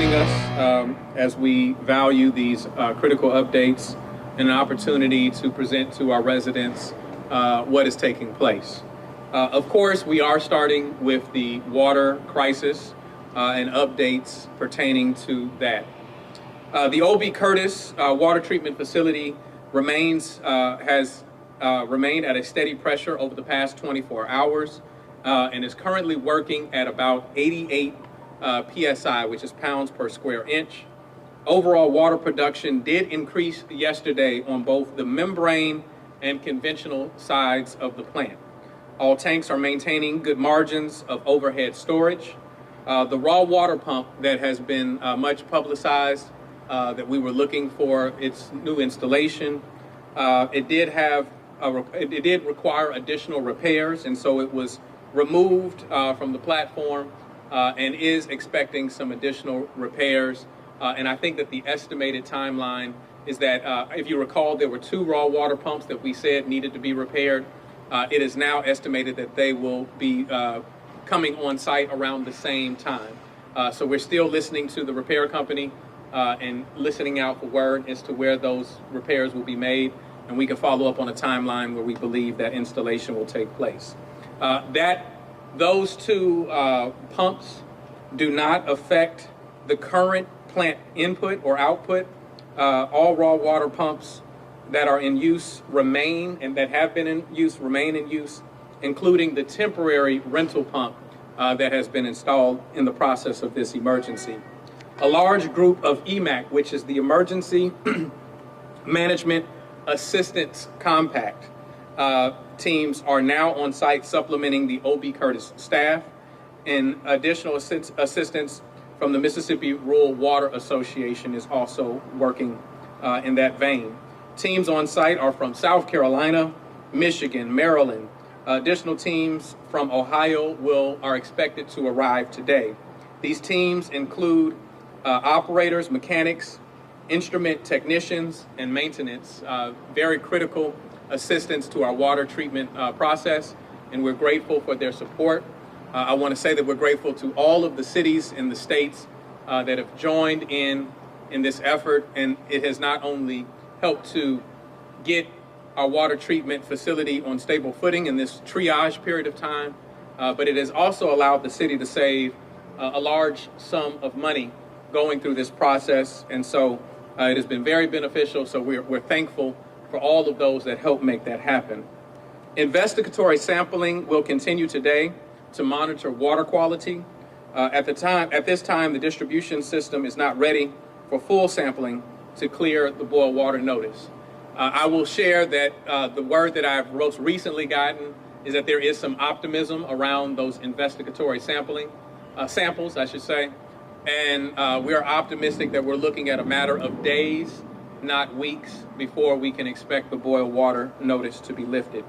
joining us as we value these critical updates and an opportunity to present to our residents what is taking place. Of course, we are starting with the water crisis and updates pertaining to that. The O.B. Curtis water treatment facility has remained at a steady pressure over the past 24 hours and is currently working at about 88 PSI, which is pounds per square inch. Overall water production did increase yesterday on both the membrane and conventional sides of the plant. All tanks are maintaining good margins of overhead storage. The raw water pump that has been much publicized, that we were looking for its new installation, it did require additional repairs, and so it was removed from the platform and is expecting some additional repairs. And I think that the estimated timeline is that, if you recall, there were 2 raw water pumps that we said needed to be repaired. It is now estimated that they will be coming on site around the same time. So we're still listening to the repair company and listening out for word as to where those repairs will be made, and we can follow up on a timeline where we believe that installation will take place. Those 2 pumps do not affect the current plant input or output. All raw water pumps that are in use remain, and that have been in use remain in use, including the temporary rental pump that has been installed in the process of this emergency. A large group of EMAC, which is the Emergency Management Assistance Compact, teams are now on site supplementing the O.B. Curtis staff, and additional assistance from the Mississippi Rural Water Association is also working in that vein. Teams on site are from South Carolina, Michigan, Maryland. Additional teams from Ohio are expected to arrive today. These teams include operators, mechanics, instrument technicians, and maintenance. Very critical assistance to our water treatment process, and we're grateful for their support. I want to say that we're grateful to all of the cities and the states that have joined in this effort, and it has not only helped to get our water treatment facility on stable footing in this triage period of time, but it has also allowed the city to save a large sum of money going through this process, and so it has been very beneficial. So we're thankful for all of those that help make that happen. Investigatory sampling will continue today to monitor water quality. At this time, the distribution system is not ready for full sampling to clear the boil water notice. I will share that the word that I've most recently gotten is that there is some optimism around those investigatory samples, I should say. And we are optimistic that we're looking at a matter of days, not weeks, before we can expect the boil water notice to be lifted.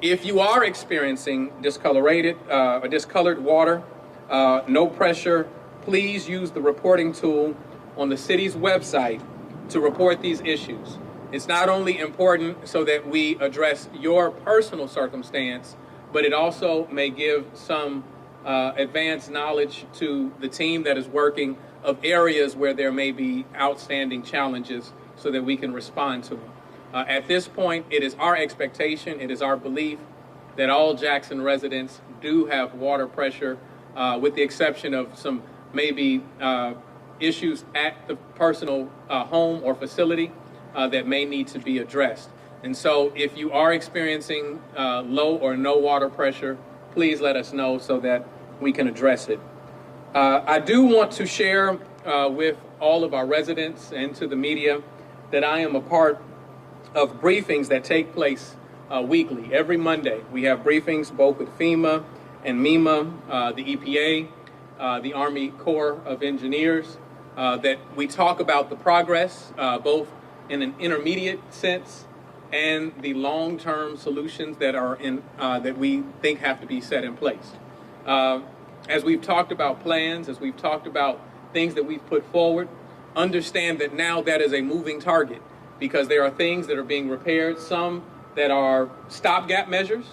If you are experiencing discolored water, no pressure, please use the reporting tool on the city's website to report these issues. It's not only important so that we address your personal circumstance, but it also may give some advanced knowledge to the team that is working of areas where there may be outstanding challenges so that we can respond to them. At this point, it is our expectation, it is our belief that all Jackson residents do have water pressure, with the exception of some maybe issues at the personal home or facility that may need to be addressed. And so if you are experiencing low or no water pressure, please let us know so that we can address it. I do want to share with all of our residents and to the media that I am a part of briefings that take place weekly. Every Monday, we have briefings both with FEMA and MEMA, the EPA, the Army Corps of Engineers, that we talk about the progress, both in an intermediate sense and the long-term solutions that are that we think have to be set in place. As we've talked about plans, as we've talked about things that we've put forward, understand that now that is a moving target, because there are things that are being repaired, some that are stopgap measures,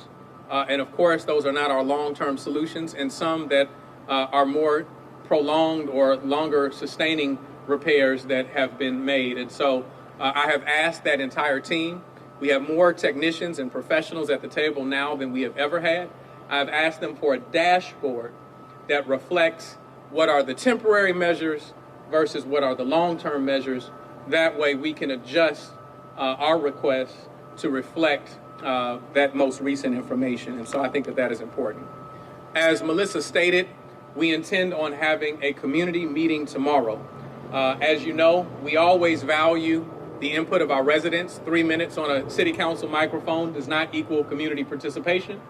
and of course those are not our long-term solutions, and some that are more prolonged or longer sustaining repairs that have been made. And so I have asked that entire team. We have more technicians and professionals at the table now than we have ever had. I've asked them for a dashboard that reflects what are the temporary measures versus what are the long-term measures. That way we can adjust our requests to reflect that most recent information. And so I think that that is important. As Melissa stated, we intend on having a community meeting tomorrow. As you know, we always value the input of our residents. 3 minutes on a city council microphone does not equal community participation.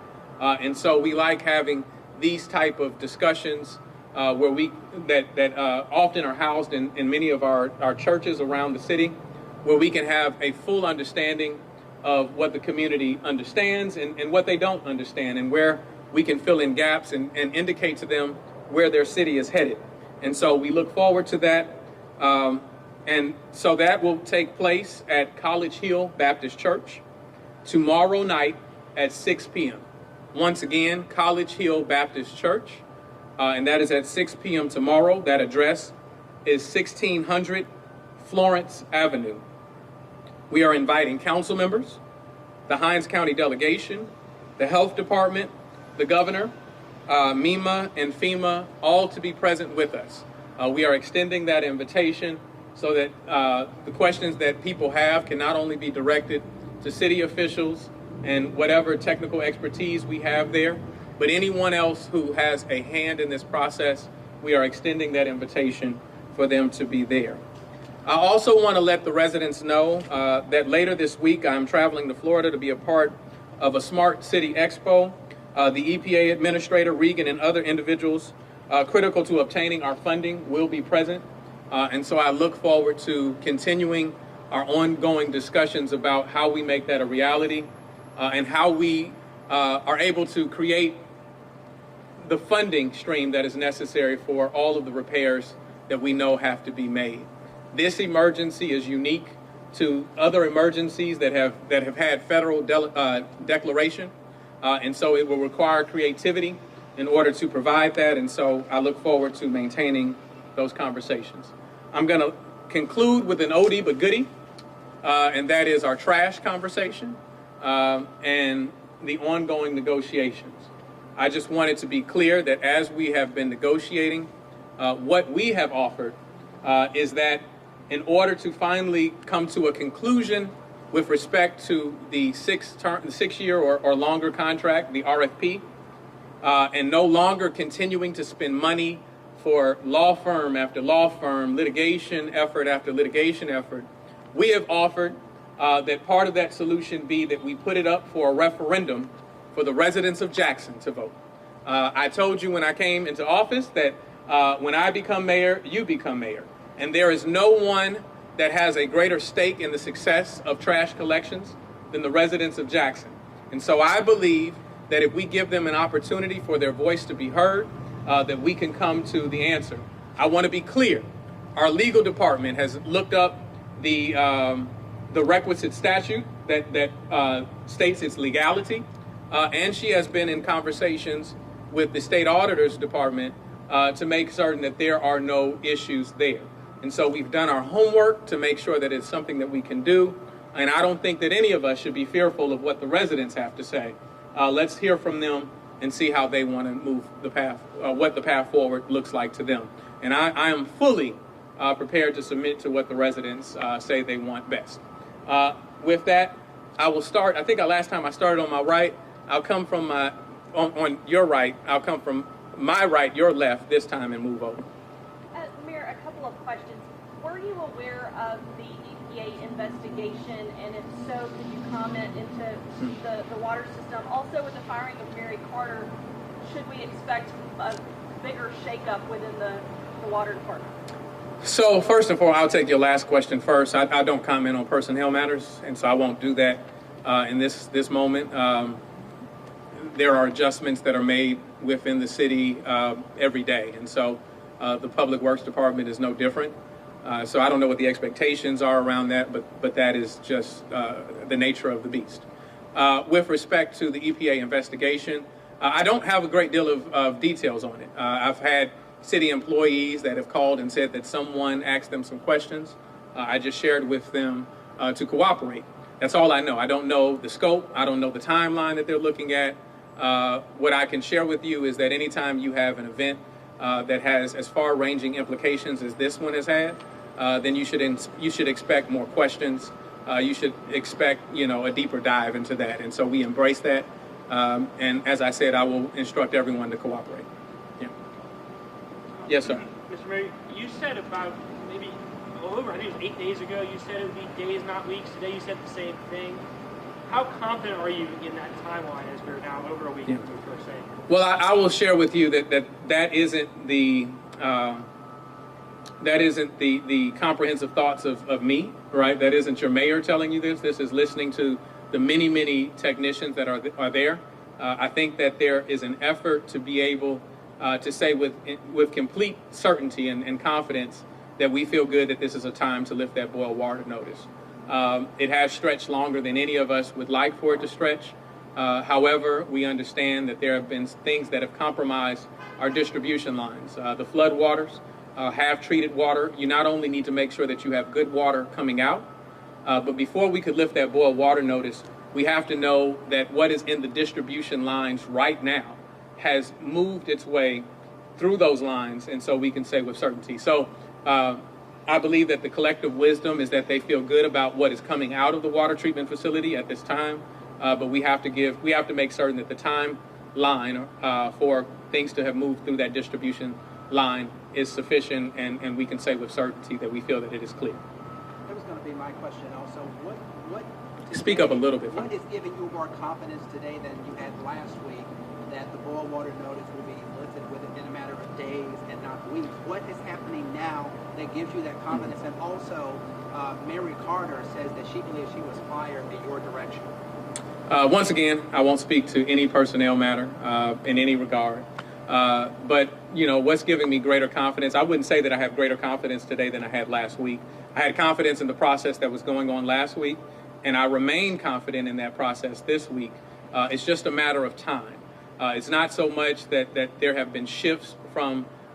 And so we like having these type of discussions where that often are housed in many of our churches around the city, where we can have a full understanding of what the community understands and what they don't understand, and where we can fill in gaps and indicate to them where their city is headed. And so we look forward to that. And so that will take place at College Hill Baptist Church tomorrow night at 6 p.m. Once again, College Hill Baptist Church, and that is at 6 p.m. tomorrow. That address is 1600 Florence Avenue. We are inviting council members, the Hinds County delegation, the health department, the governor, MEMA and FEMA, all to be present with us. We are extending that invitation so that the questions that people have can not only be directed to city officials and whatever technical expertise we have there, but anyone else who has a hand in this process, we are extending that invitation for them to be there. I also want to let the residents know that later this week I'm traveling to Florida to be a part of a Smart City Expo. The EPA Administrator, Regan, and other individuals critical to obtaining our funding will be present. And so I look forward to continuing our ongoing discussions about how we make that a reality and how we are able to create the funding stream that is necessary for all of the repairs that we know have to be made. This emergency is unique to other emergencies that have had federal declaration, and so it will require creativity in order to provide that. And so I look forward to maintaining those conversations. I'm going to conclude with an oldie but goodie, and that is our trash conversation and the ongoing negotiations. I just wanted to be clear that as we have been negotiating, what we have offered is that in order to finally come to a conclusion with respect to the 6-year or longer contract, the RFP, and no longer continuing to spend money for law firm after law firm, litigation effort after litigation effort, we have offered that part of that solution be that we put it up for a referendum for the residents of Jackson to vote. I told you when I came into office that when I become mayor, you become mayor. And there is no one that has a greater stake in the success of trash collections than the residents of Jackson. And so I believe that if we give them an opportunity for their voice to be heard, that we can come to the answer. I want to be clear. Our legal department has looked up the requisite statute that states its legality, and she has been in conversations with the state auditor's department to make certain that there are no issues there. And so we've done our homework to make sure that it's something that we can do. And I don't think that any of us should be fearful of what the residents have to say. Let's hear from them and see how they want to move the path, what the path forward looks like to them. And I am fully prepared to submit to what the residents say they want best. With that, I will start. I think last time I started on my right. I'll come from on your right. I'll come from my right, your left this time, and move over. Mayor, a couple of questions. Were you aware of the EPA investigation, and if so, could you comment into the water system? Also, with the firing of Mary Carter, should we expect a bigger shakeup within the water department? So first and foremost, I'll take your last question first. I don't comment on personnel matters, and so I won't do that in this moment. There are adjustments that are made within the city every day, and so the Public Works Department is no different. So I don't know what the expectations are around that, but that is just the nature of the beast. With respect to the EPA investigation, I don't have a great deal of details on it. I've had city employees that have called and said that someone asked them some questions. I just shared with them to cooperate. That's all I know. I don't know the scope. I don't know the timeline that they're looking at. What I can share with you is that anytime you have an event that has as far-ranging implications as this one has had, then you should expect more questions. You should expect, a deeper dive into that. And so we embrace that. And as I said, I will instruct everyone to cooperate. Yeah. Yes, sir. Mr. Mayor, you said about maybe over, I think it was 8 days ago, you said it would be days, not weeks. Today you said the same thing. How confident are you in that timeline as we're now over a week from the first day? Well, I will share with you that isn't the comprehensive thoughts of me, right? That isn't your mayor telling you this. This is listening to the many, many technicians that are there. I think that there is an effort to be able to say with complete certainty and confidence that we feel good that this is a time to lift that boil water notice. It has stretched longer than any of us would like for it to stretch. However, we understand that there have been things that have compromised our distribution lines. The flood waters have treated water. You not only need to make sure that you have good water coming out, but before we could lift that boil water notice, we have to know that what is in the distribution lines right now has moved its way through those lines, and so we can say with certainty. So I believe that the collective wisdom is that they feel good about what is coming out of the water treatment facility at this time, but we have to make certain that the timeline for things to have moved through that distribution line is sufficient, and we can say with certainty that we feel that it is clear. That was going to be my question also. What today, speak up a little bit. What is giving you more confidence today than you had last week that the boil water notice will be lifted within a matter of days and not weeks? What is happening now that gives you that confidence? And also, Mary Carter says that she believes she was fired in your direction. Once again, I won't speak to any personnel matter in any regard. But, what's giving me greater confidence, I wouldn't say that I have greater confidence today than I had last week. I had confidence in the process that was going on last week, and I remain confident in that process this week. It's just a matter of time. It's not so much that there have been shifts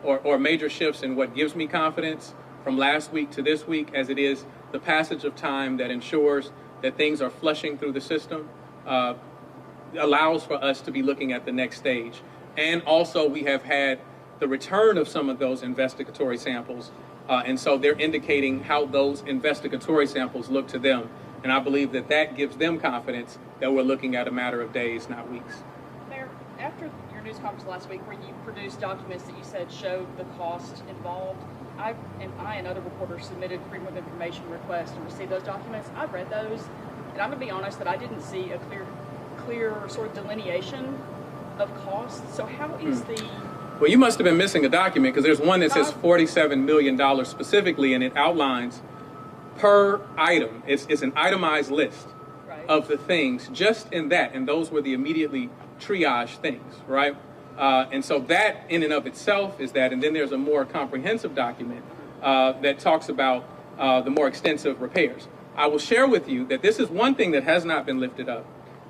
or major shifts in what gives me confidence from last week to this week as it is the passage of time that ensures that things are flushing through the system, allows for us to be looking at the next stage. And also we have had the return of some of those investigatory samples. And so they're indicating how those investigatory samples look to them. And I believe that gives them confidence that we're looking at a matter of days, not weeks. Mayor, after your news conference last week where you produced documents that you said showed the cost involved, I and other reporters submitted Freedom of Information requests and received those documents. I've read those, and I'm going to be honest that I didn't see a clear sort of delineation of costs. So how is the... Well, you must have been missing a document because there's one that says $47 million specifically, and it outlines per item. It's an itemized list of the things just in that, and those were the immediately triage things, right? And so that in and of itself is that, and then there's a more comprehensive document that talks about the more extensive repairs. I will share with you that this is one thing that has not been lifted up.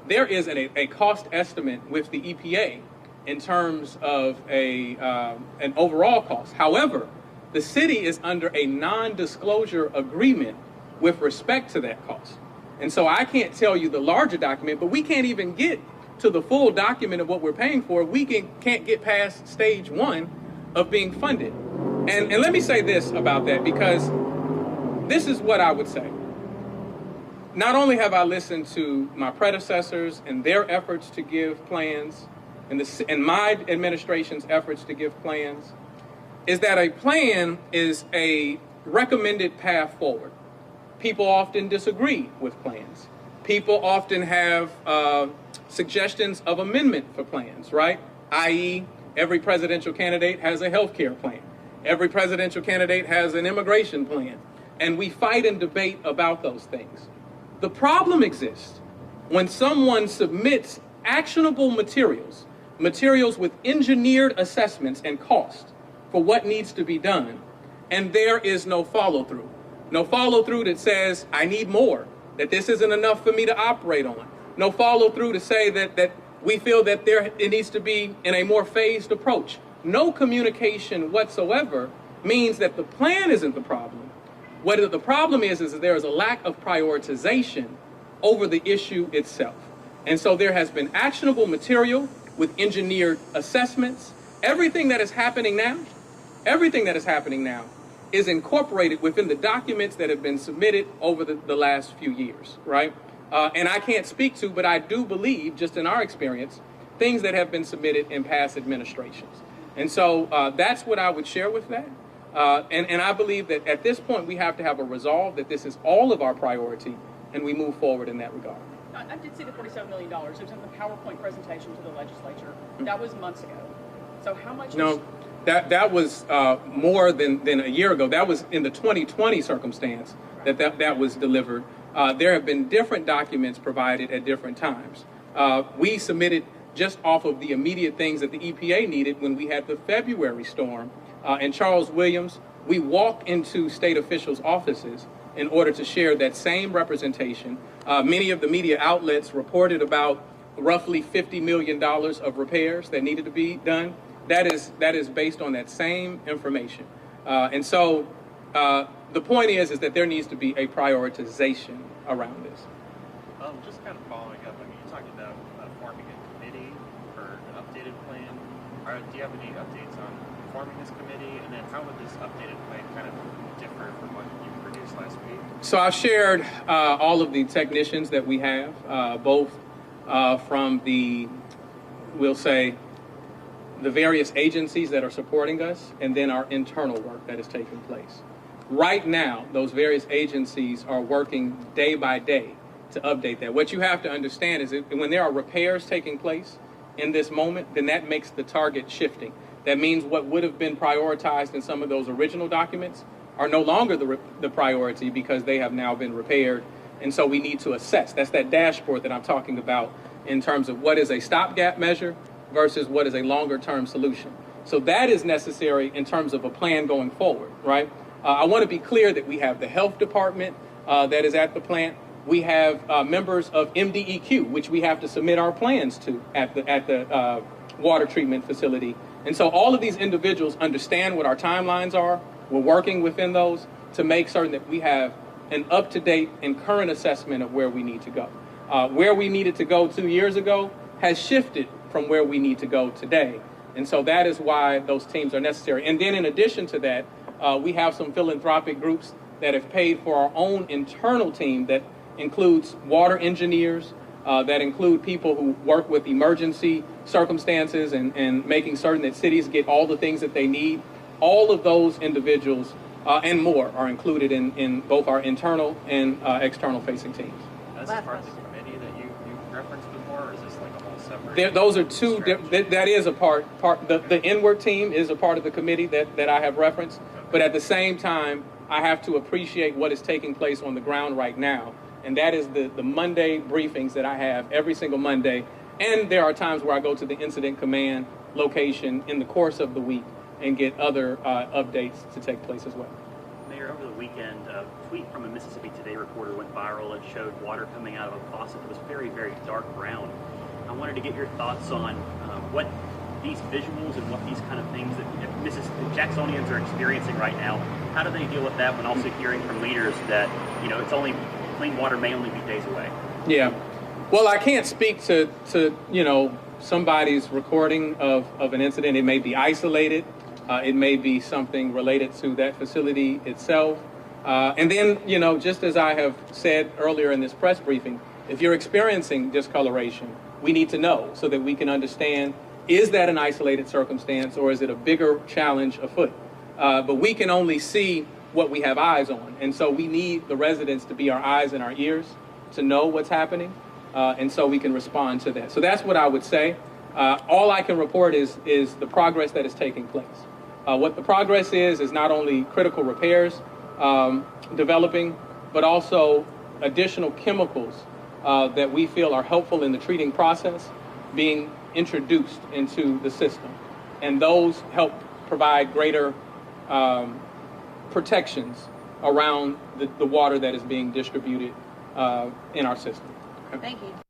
There is a cost estimate with the EPA in terms of an overall cost. However, the city is under a non-disclosure agreement with respect to that cost. And so I can't tell you the larger document, but we can't even get to the full document of what we're paying for. We can't get past stage one of being funded. And let me say this about that, because this is what I would say. Not only have I listened to my predecessors and their efforts to give plans, and my administration's efforts to give plans, is that a plan is a recommended path forward. People often disagree with plans. People often have suggestions of amendment for plans, right? i.e., every presidential candidate has a health care plan. Every presidential candidate has an immigration plan. And we fight and debate about those things. The problem exists when someone submits actionable materials with engineered assessments and cost for what needs to be done, and there is no follow-through. No follow-through that says, I need more, that this isn't enough for me to operate on. No follow-through to say that we feel that it needs to be in a more phased approach. no communication whatsoever means that the plan isn't the problem. What the problem is that there is a lack of prioritization over the issue itself. And so there has been actionable material with engineered assessments. Everything that is happening now is incorporated within the documents that have been submitted over the last few years, right? And I can't speak to, but I do believe, just in our experience, things that have been submitted in past administrations. And so that's what I would share with that. And I believe that at this point we have to have a resolve that this is all of our priority, and we move forward in that regard. I did see the $47 million. It was in the PowerPoint presentation to the legislature. That was months ago. So how much? No, that was more than a year ago. That was in the 2020 circumstance that was delivered. There have been different documents provided at different times. We submitted just off of the immediate things that the EPA needed when we had the February storm. And Charles Williams, we walked into state officials' offices in order to share that same representation. Many of the media outlets reported about roughly $50 million of repairs that needed to be done. That is based on that same information. And so the point is that there needs to be a prioritization around this. Just kind of following up, I mean, you talked about forming a committee for an updated plan. Do you have any updates on forming this committee? And then how would this updated plan kind of differ from what you produced last week? So I've shared all of the technicians that we have, both from we'll say, the various agencies that are supporting us, and then our internal work that is taking place. Right now, those various agencies are working day by day to update that. What you have to understand is that when there are repairs taking place in this moment, then that makes the target shifting. That means what would have been prioritized in some of those original documents are no longer the priority because they have now been repaired. And so we need to assess. That's that dashboard that I'm talking about in terms of what is a stopgap measure versus what is a longer-term solution. So that is necessary in terms of a plan going forward, right? I want to be clear that we have the health department that is at the plant. We have members of MDEQ, which we have to submit our plans to at the water treatment facility. And so all of these individuals understand what our timelines are. We're working within those to make certain that we have an up-to-date and current assessment of where we need to go. Where we needed to go 2 years ago has shifted from where we need to go today. And so that is why those teams are necessary. And then in addition to that, we have some philanthropic groups that have paid for our own internal team that includes water engineers, that include people who work with emergency circumstances and making certain that cities get all the things that they need. All of those individuals and more are included in both our internal and external facing teams. Is this part of the committee that you referenced before, or is this like a whole separate? Those are two. That is a part. The inward team is a part of the committee that I have referenced. But at the same time, I have to appreciate what is taking place on the ground right now. And that is the Monday briefings that I have every single Monday. And there are times where I go to the incident command location in the course of the week and get other updates to take place as well. Mayor, over the weekend, a tweet from a Mississippi Today reporter went viral and showed water coming out of a faucet that was very, very dark brown. I wanted to get your thoughts on what these visuals and what these kind of things that Jacksonians are experiencing right now. How do they deal with that when also hearing from leaders that, it's only clean water may only be days away? Yeah. Well, I can't speak to somebody's recording of an incident. It may be isolated. It may be something related to that facility itself. And then, just as I have said earlier in this press briefing, if you're experiencing discoloration, we need to know so that we can understand, is that an isolated circumstance or is it a bigger challenge afoot? But we can only see what we have eyes on. And so we need the residents to be our eyes and our ears to know what's happening. And so we can respond to that. So that's what I would say. All I can report is the progress that is taking place. What the progress is not only critical repairs developing, but also additional chemicals that we feel are helpful in the treating process being introduced into the system. And those help provide greater protections around the water that is being distributed in our system. Thank you.